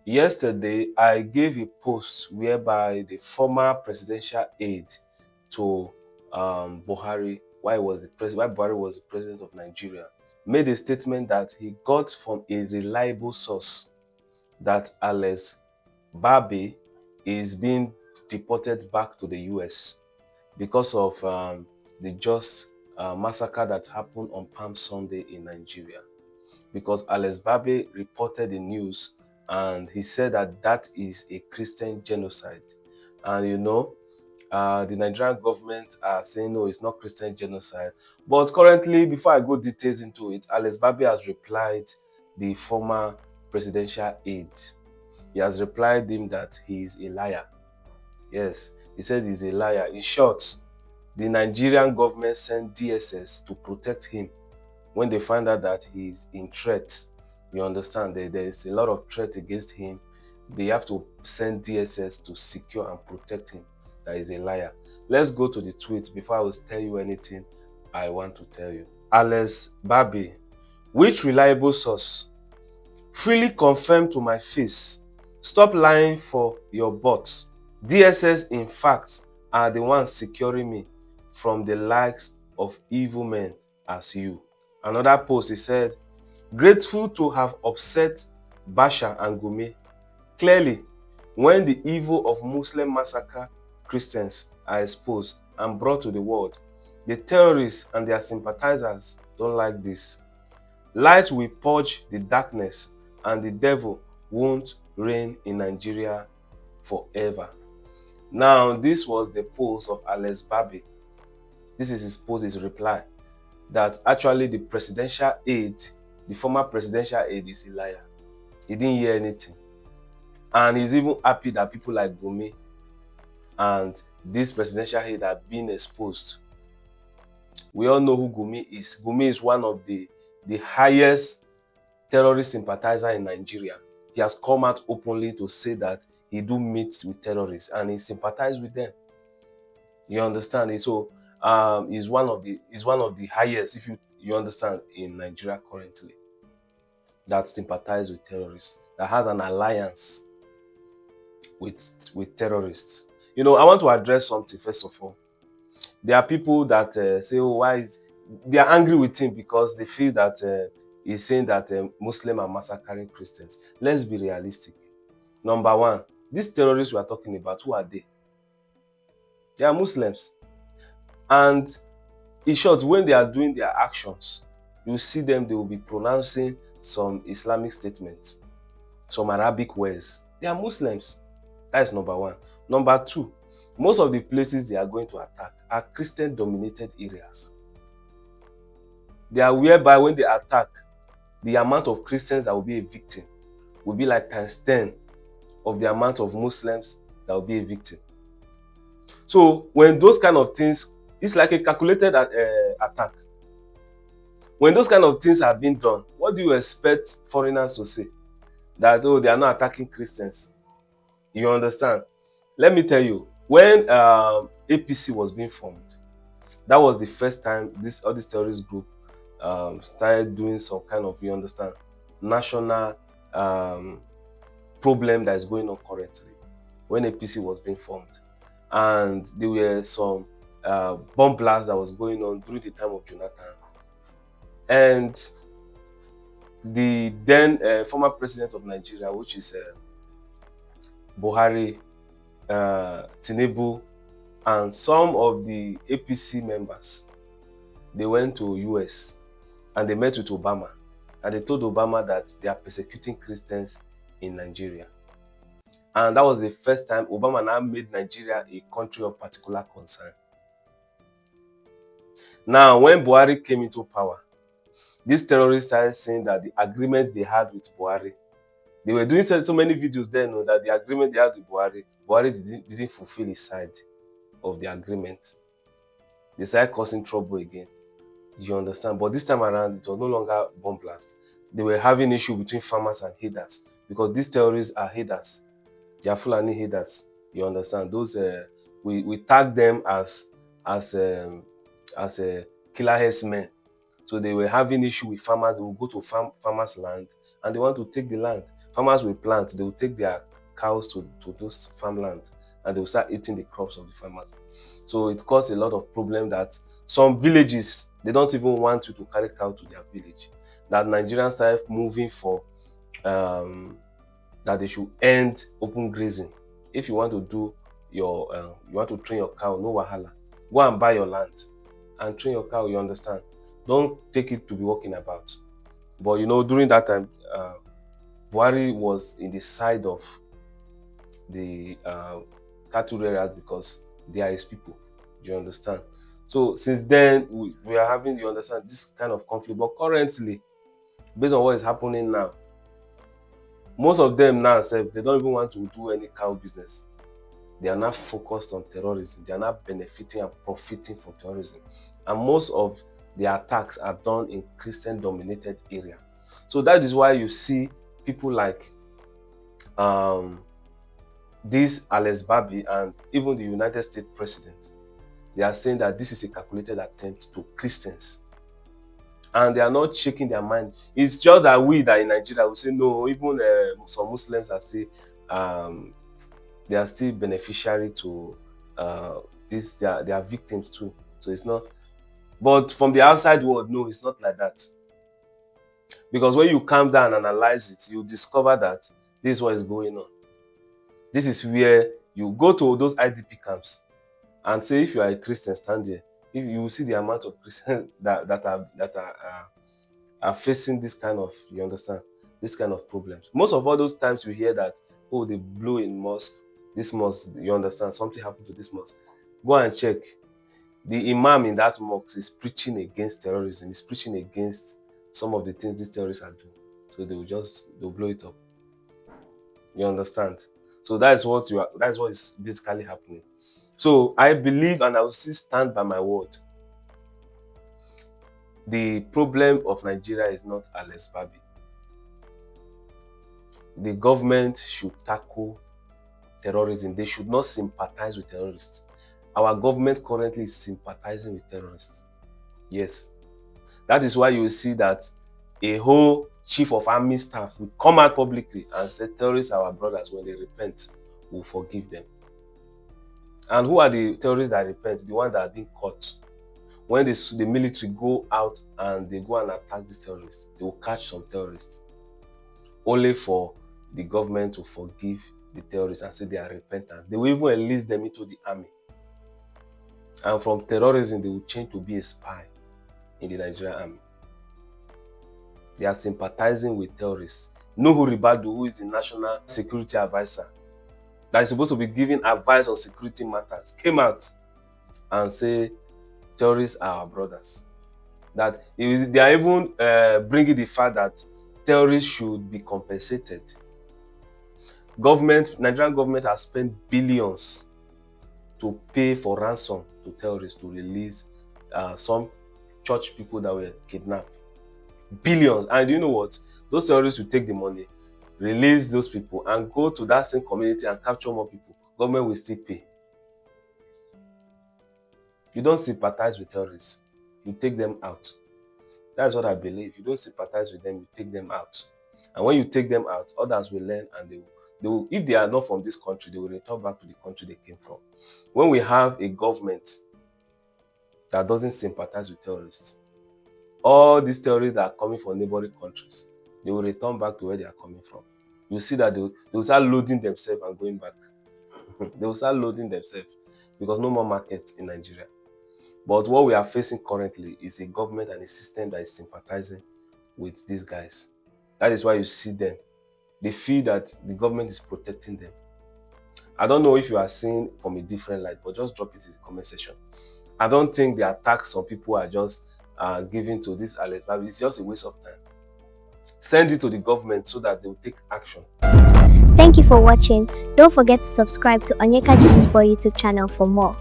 Yesterday, I gave a post whereby the former presidential aide to Buhari, while Buhari was the president of Nigeria, made a statement that he got from a reliable source that Alex Barbir is being deported back to the US because of the just massacre that happened on Palm Sunday in Nigeria. Because Alex Barbir reported the news and he said that that is a Christian genocide. And the Nigerian government are saying no, it's not Christian genocide. But currently, before I go details into it, Alex Barbir has replied the former presidential aide. He has replied him that he is a liar. Yes, he said he's a liar. In short, the Nigerian government sent DSS to protect him when they find out that he's in threat. You understand, there's a lot of threat against him. They have to send DSS to secure and protect him. That is a liar. Let's go to the tweets before I will tell you anything I want to tell you. Alex Barbir, which reliable source? Freely confirm to my face. Stop lying for your butt. DSS, in fact, are the ones securing me from the likes of evil men as you. Another post, he said, grateful to have upset Basha and Gumi. Clearly, when the evil of Muslim massacre Christians are exposed and brought to the world, the terrorists and their sympathizers don't like this. Light will purge the darkness and the devil won't reign in Nigeria forever. Now, this was the post of Alex Barbir. This is his post, his reply, that actually the presidential aide, the former presidential aide, is a liar. He didn't hear anything. And he's even happy that people like Gumi and this presidential aide are being exposed. We all know who Gumi is. Gumi is one of the highest terrorist sympathizer in Nigeria. He has come out openly to say that he do meet with terrorists and he sympathizes with them. You understand it? So he's one of the highest, if you understand, in Nigeria currently, that sympathize with terrorists, that has an alliance with terrorists. I want to address something first of all. There are people that say, oh, they are angry with him because they feel that he's saying that Muslims are massacring Christians. Let's be realistic. Number one, these terrorists we are talking about, who are they? They are Muslims. And in short, when they are doing their actions, you see them, they will be pronouncing some Islamic statements, some Arabic words. They are Muslims. That is number one. Number two, most of the places they are going to attack are Christian-dominated areas. They are whereby when they attack, the amount of Christians that will be a victim will be like times 10 of the amount of Muslims that will be a victim. So when those kind of things, it's like a calculated attack. When those kind of things are being done, what do you expect foreigners to say? That, oh, they are not attacking Christians. You understand? Let me tell you, when APC was being formed, that was the first time all this terrorist group started doing some kind of, you understand, national problem that is going on currently, when APC was being formed. And there were some bomb blasts that was going on during the time of Jonathan. And the then former president of Nigeria, which is Buhari, Tinubu, and some of the APC members, they went to US and they met with Obama, and they told Obama that they are persecuting Christians in Nigeria. And that was the first time Obama now made Nigeria a country of particular concern. Now, when Buhari came into power, these terrorists started saying that the agreements they had with Buhari, they were doing so many videos then, that the agreement they had with Buhari didn't fulfill his side of the agreement. They started causing trouble again. You understand? But this time around, it was no longer bomb blast. They were having issue between farmers and herders, because these terrorists are herders. They are Fulani herders. You understand? Those we tag them as killer herdsmen. So they were having issue with farmers. They will go to farmers' land and they want to take the land. Farmers will plant, they will take their cows to those farmland, and they will start eating the crops of the farmers. So it caused a lot of problem that some villages, they don't even want you to carry cow to their village. That Nigerians started moving for that they should end open grazing. If you want to do your you want to train your cow, no wahala, go and buy your land and train your cow. You understand? Don't take it to be walking about. But you know, during that time, Buhari was in the side of the cattle rearers because they are his people. Do you understand? So since then, we are having, you understand, this kind of conflict. But currently, based on what is happening now, most of them now say they don't even want to do any cow business. They are not focused on terrorism. They are not benefiting and profiting from terrorism. And most of the attacks are done in Christian-dominated area. So that is why you see people like this Alex Barbir and even the United States president. They are saying that this is a calculated attempt to Christians. And they are not shaking their mind. It's just that we that in Nigeria will say no. Even some Muslims are still they are still beneficiary to this. They are victims too. So it's not. But from the outside world, no, it's not like that. Because when you calm down and analyze it, you discover that this is what is going on. This is where you go to those IDP camps and say, if you are a Christian, stand there. If you will see the amount of Christians that are facing this kind of, you understand, this kind of problems. Most of all those times you hear that, oh, they blew in mosque, this mosque, you understand, something happened to this mosque. Go and check. The imam in that mosque is preaching against terrorism. He's preaching against some of the things these terrorists are doing. So they'll blow it up. You understand? So that's what is basically happening. So I believe, and I will still stand by my word, the problem of Nigeria is not Alex Barbir. The government should tackle terrorism. They should not sympathize with terrorists. Our government currently is sympathizing with terrorists. Yes. That is why you will see that a whole chief of army staff will come out publicly and say terrorists are our brothers. When they repent, we'll forgive them. And who are the terrorists that repent? The ones that have been caught. When the military go out and they go and attack these terrorists, they will catch some terrorists. Only for the government to forgive the terrorists and say they are repentant. They will even enlist them into the army. And from terrorism, they will change to be a spy in the Nigerian army. They are sympathizing with terrorists. Nuhu Ribadu, who is the National Security Advisor, that is supposed to be giving advice on security matters, came out and say terrorists are our brothers. That they are even bringing the fact that terrorists should be compensated. Nigerian government has spent billions to pay for ransom to terrorists to release some church people that were kidnapped. Billions. And you know what? Those terrorists will take the money, release those people, and go to that same community and capture more people. Government will still pay. You don't sympathize with terrorists. You take them out. That's what I believe. You don't sympathize with them, you take them out. And when you take them out, others will learn, and they will, if they are not from this country, they will return back to the country they came from. When we have a government that doesn't sympathize with terrorists, all these terrorists that are coming from neighboring countries, they will return back to where they are coming from. You see that they will start loading themselves and going back. They will start loading themselves because no more market in Nigeria. But what we are facing currently is a government and a system that is sympathizing with these guys. That is why you see them. They feel that the government is protecting them. I don't know if you are seeing from a different light, but just drop it in the comment section. I don't think the attacks on people are just giving to this Alex Barbir. It's just a waste of time. Send it to the government so that they will take action. Thank you for watching. Don't forget to subscribe to Onyeka Jesus Boy YouTube channel for more.